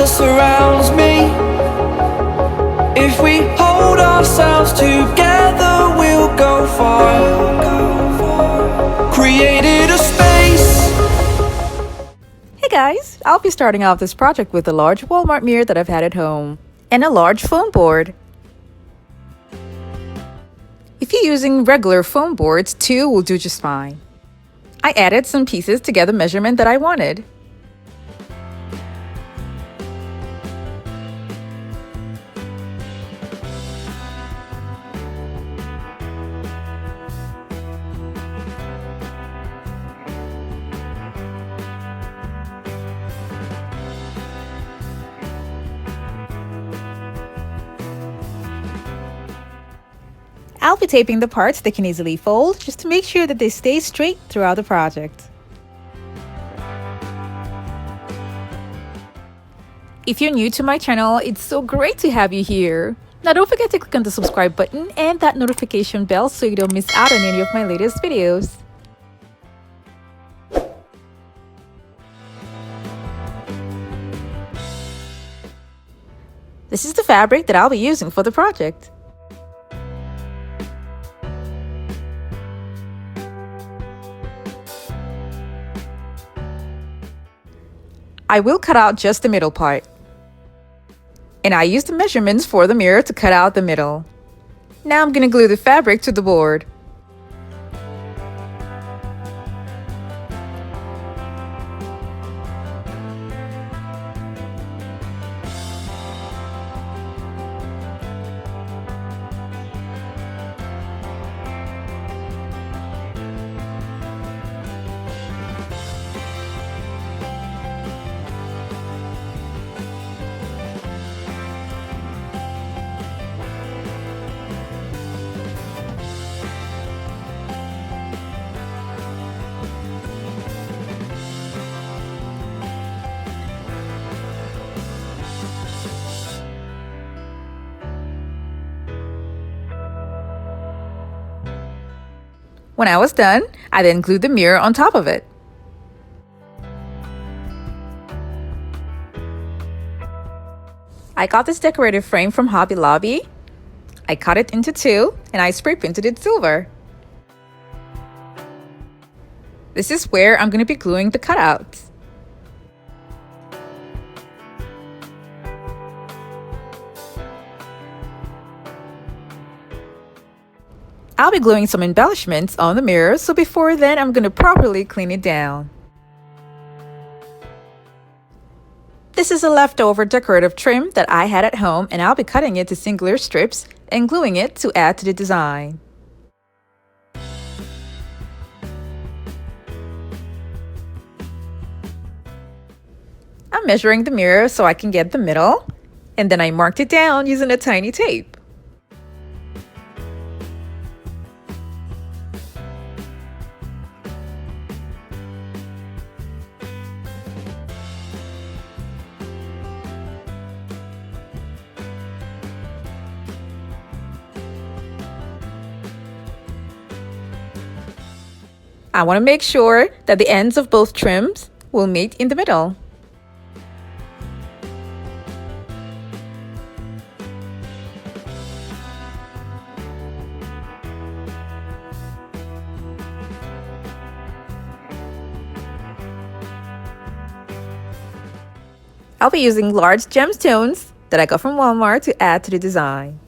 that surrounds me. If we hold ourselves together, we'll go far. Created a space. Hey guys, I'll be starting off this project with a large Walmart mirror that I've had at home and a large foam board. If you're using regular foam boards, 2 will do just fine. I added some pieces to get the measurement that I wanted. I'll be taping the parts that can easily fold just to make sure that they stay straight throughout the project. If you're new to my channel, it's so great to have you here. Now don't forget to click on the subscribe button and that notification bell so you don't miss out on any of my latest videos. This is the fabric that I'll be using for the project. I will cut out just the middle part. And I used the measurements for the mirror to cut out the middle. Now I'm going to glue the fabric to the board. When I was done, I then glued the mirror on top of it. I got this decorative frame from Hobby Lobby. I cut it into 2 and I spray painted it silver. This is where I'm going to be gluing the cutouts. I'll be gluing some embellishments on the mirror, so before then I'm going to properly clean it down. This is a leftover decorative trim that I had at home and I'll be cutting it to singular strips and gluing it to add to the design. I'm measuring the mirror so I can get the middle, and then I marked it down using a tiny tape. I want to make sure that the ends of both trims will meet in the middle. I'll be using large gemstones that I got from Walmart to add to the design.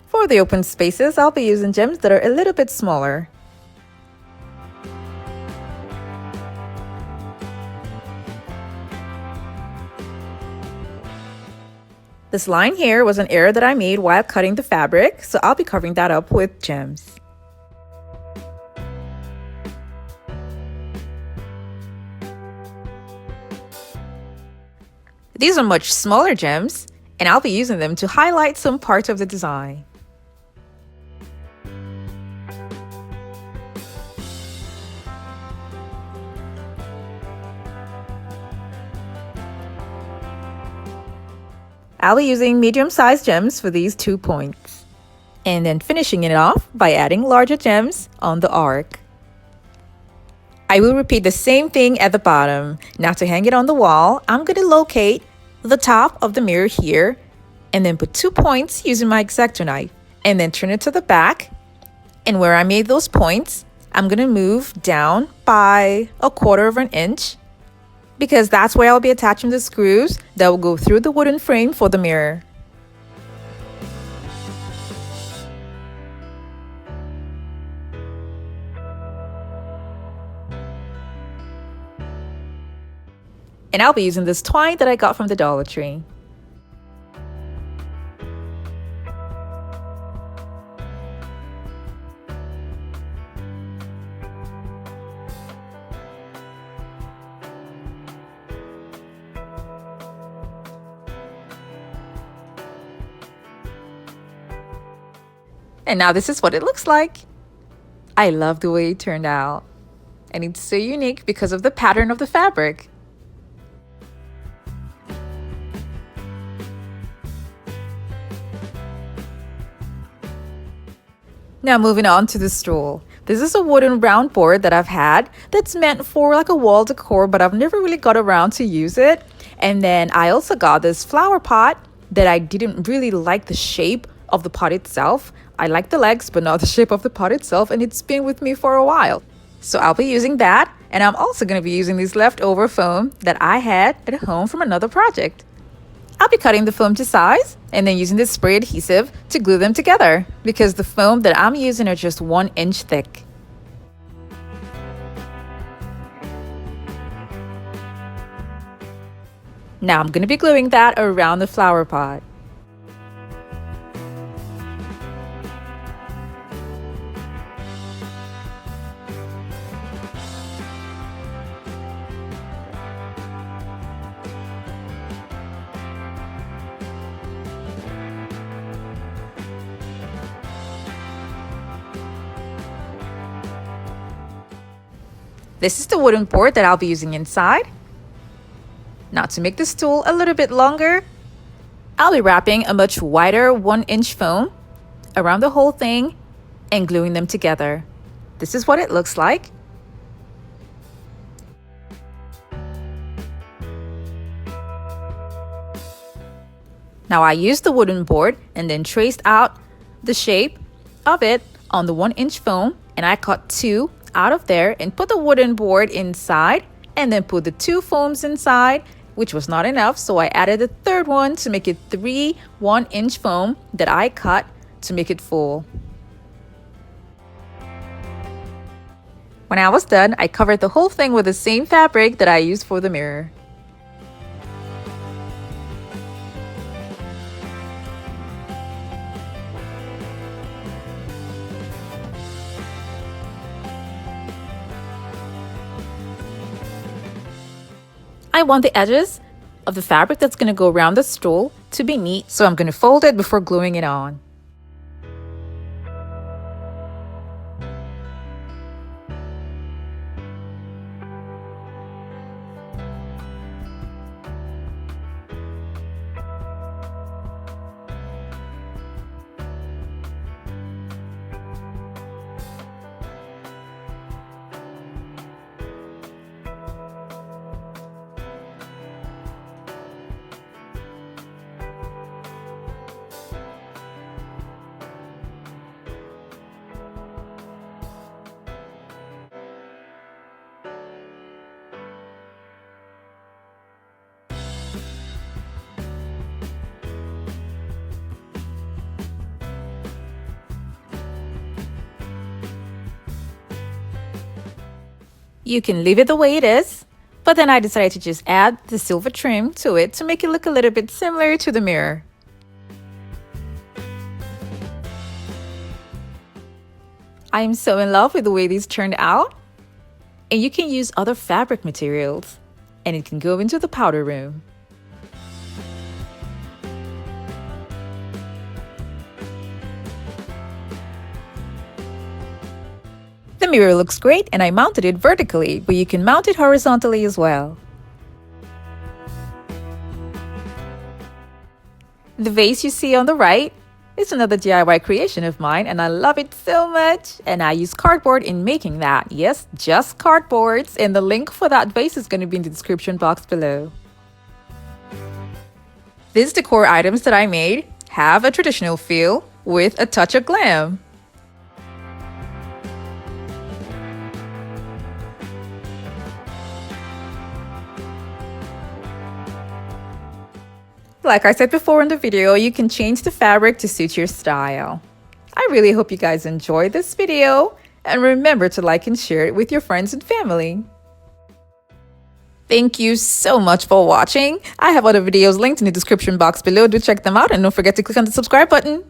For the open spaces, I'll be using gems that are a little bit smaller. This line here was an error that I made while cutting the fabric, so I'll be covering that up with gems. These are much smaller gems, and I'll be using them to highlight some parts of the design. I'll be using medium-sized gems for these 2 points. And then finishing it off by adding larger gems on the arc. I will repeat the same thing at the bottom. Now to hang it on the wall, I'm going to locate the top of the mirror here and then put 2 points using my X-Acto knife and then turn it to the back. And where I made those points, I'm going to move down by 1/4 inch because that's where I'll be attaching the screws that will go through the wooden frame for the mirror. And I'll be using this twine that I got from the Dollar Tree. And now this is what it looks like. I love the way it turned out. And it's so unique because of the pattern of the fabric. Now moving on to the stool. This is a wooden round board that I've had that's meant for like a wall decor, but I've never really got around to use it. And then I also got this flower pot that I didn't really like the shape of the pot itself. I like the legs, but not the shape of the pot itself, and it's been with me for a while. So I'll be using that, and I'm also going to be using this leftover foam that I had at home from another project. I'll be cutting the foam to size and then using this spray adhesive to glue them together because the foam that I'm using are just 1 inch thick. Now I'm going to be gluing that around the flower pot. This is the wooden board that I'll be using inside. Now to make the stool a little bit longer, I'll be wrapping a much wider 1 inch foam around the whole thing and gluing them together. This is what it looks like. Now I used the wooden board and then traced out the shape of it on the 1 inch foam, and I cut 2 out of there and put the wooden board inside and then put the 2 foams inside, which was not enough, so I added a third one to make it 3 1 inch foam that I cut to make it full. When I was done, I covered the whole thing with the same fabric that I used for the mirror. I want the edges of the fabric that's going to go around the stool to be neat, so I'm going to fold it before gluing it on. You can leave it the way it is, but then I decided to just add the silver trim to it to make it look a little bit similar to the mirror. I am so in love with the way these turned out, and you can use other fabric materials, and it can go into the powder room. The mirror looks great and I mounted it vertically, but you can mount it horizontally as well. The vase you see on the right is another DIY creation of mine, and I love it so much. And I use cardboard in making that. Yes, just cardboards. And the link for that vase is going to be in the description box below. These decor items that I made have a traditional feel with a touch of glam. Like I said before in the video, you can change the fabric to suit your style. I really hope you guys enjoyed this video, and remember to like and share it with your friends and family. Thank you so much for watching. I have other videos linked in the description box below. Do check them out, and don't forget to click on the subscribe button.